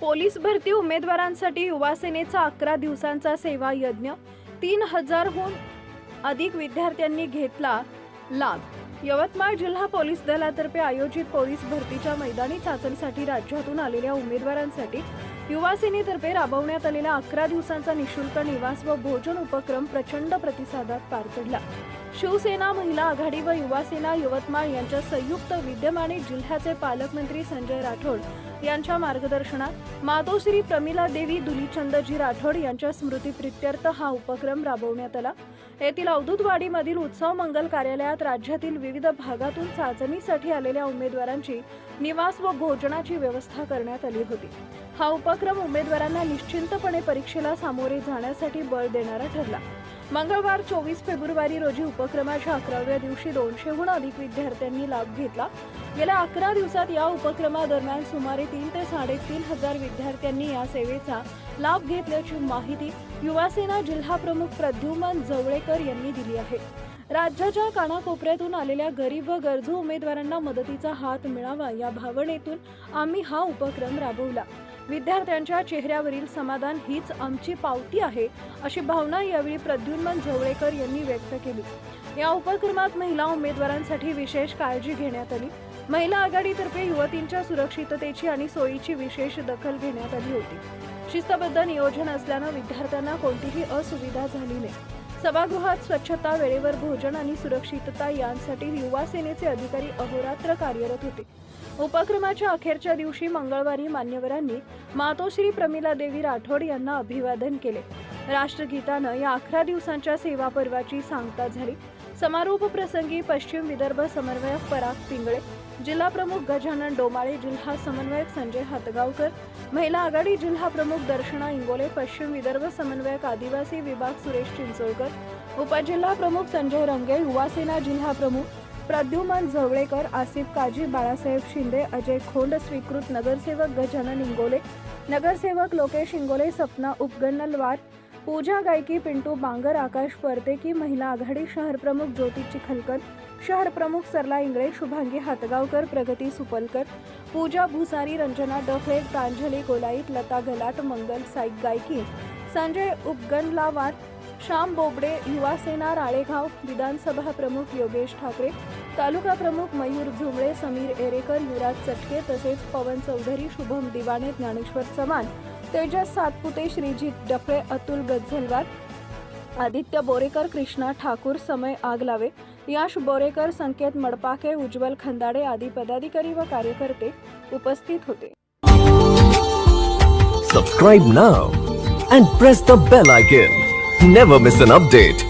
Police भरती उमेदवारांसाठी युवा सेनेचा 11 दिवसांचा सेवा यज्ञ 3000हून अधिक विद्यार्थ्यांनी घेतला लाभ। यवतमाळ जिल्हा पोलीस दलातर्फे आयोजित पोलीस भरतीच्या मैदानी चाचणीसाठी राज्यातून आलेल्या उमेदवारांसाठी युवा सेनेतर्फे राबवण्यात आलेला 11 दिवसांचा निशुल्क निवास व भोजन उपक्रम प्रचंड प्रतिसादात पार पडला। शिवसेना महिला आघाडी व युवा सेना यवतमाळ यांच्या संयुक्त विद्यमाने जिल्ह्याचे पालकमंत्री संजय राठोड यांच्या मार्गदर्शनात मातोश्री प्रमिला देवी दुलीचंदजी राठोड यांच्या स्मृतीप्रित्यर्थ हा उपक्रम राबवण्यात आला। येथील अवधूतवाडीमधील उत्सव मंगल कार्यालयात राज्यातील विविध भागातून चाचणीसाठी आलेल्या उमेदवारांची निवास व भोजनाची व्यवस्था करण्यात आली होती। हा उपक्रम उमेदवारांना निश्चिंतपणे परीक्षेला सामोरे जाण्यासाठी बळ देणारा ठरला। मंगळवार 24 फेब्रुवारी रोजी उपक्रमाच्या 11व्या दिवशी 200हून अधिक विद्यार्थ्यांनी लाभ घेतला। गेल्या 11 दिवसात या उपक्रमादरम्यान सुमारे 3 ते 3.5 हजार विद्यार्थ्यांनी या सेवेचा लाभ घेतल्याची माहिती युवा सेना जिल्हा प्रमुख प्रद्युमन जवळेकर यांनी दिली आहे। राज्याच्या कानाकोपऱ्यातून आलेल्या गरीब व गरजू उमेदवारांना मदतीचा हात मिळावा या भावनेतून आम्ही हा उपक्रम राबवला। विद्यार्थ्यांच्या चेहऱ्यावरील समाधान हीच आमची पावती आहे, अशी भावना यावेळी प्रद्युमन जवळेकर यांनी व्यक्त केली। या उपक्रमात महिला उमेदवारांसाठी विशेष काळजी घेण्यात आली। महिला आघाडीतर्फे युवतींच्या सुरक्षिततेची आणि सोयीची विशेष दखल घेण्यात आली होती। शिस्तबद्ध नियोजन असल्याने विद्यार्थ्यांना कोणतीही असुविधा झाली नाही। सभागृहात स्वच्छता, वेळेवर भोजन आणि सुरक्षितता यांसाठी युवा सेनेचे अधिकारी अहोरात्र कार्यरत होते। उपक्रमाच्या अखेरच्या दिवशी मंगळवारी मान्यवरांनी मातोश्री प्रमिला देवी राठोड यांना अभिवादन केले। राष्ट्रगीतानं या 11 दिवसांच्या सेवा पर्वाची सांगता झाली। समारोप प्रसंगी पश्चिम विदर्भ समन्वयक पराग पिंगळे, जिल्हा प्रमुख गजानन डोमाळे, जिल्हा समन्वयक संजय हातगावकर, महिला आघाडी जिल्हा प्रमुख दर्शना इंगोले, पश्चिम विदर्भ समन्वयक आदिवासी विभाग सुरेश चिंचोळकर, उपजिल्हा प्रमुख संजय रंगे, युवा सेना जिल्हा प्रमुख प्रद्युमन जवळेकर, आसिफ काजी, बाळासाहेब शिंदे, अजय खोंड, स्वीकृत नगरसेवक गजानन इंगोले, नगरसेवक लोकेश इंगोले, सपना उपगणलवार, पूजा गायकी, पिंटू बांगर, आकाश परतेकी, महिला आघाडी शहर प्रमुख ज्योती चिखलकर, शहर प्रमुख सरला इंगळे, शुभांगी हातगावकर, प्रगती सुपलकर, पूजा भुसारी, रंजना डफळे, प्रांजली गोलाईत, लता गलाट, मंगल साईक गायकी, संजय उपगणलावार, श्याम बोबडे, युवा सेना राळेगाव, विधानसभा प्रमुख योगेश ठाकरे, तालुका प्रमुख मयूर झुमळे, समीर एरेकर, युवराज चटके तसेच पवन चौधरी, शुभम दिवाणे, ज्ञानेश्वर चव्हाण, तेजस सातपुते, श्रीजित डफळे, अतुल गझलवार, आदित्य बोरेकर, कृष्णा ठाकूर, समय आगलावे, यश बोरेकर, संकेत मडपाके, उज्ज्वल खंदाडे आदी पदाधिकारी व कार्यकर्ते उपस्थित होते। Subscribe now and press the bell icon. Never miss an update.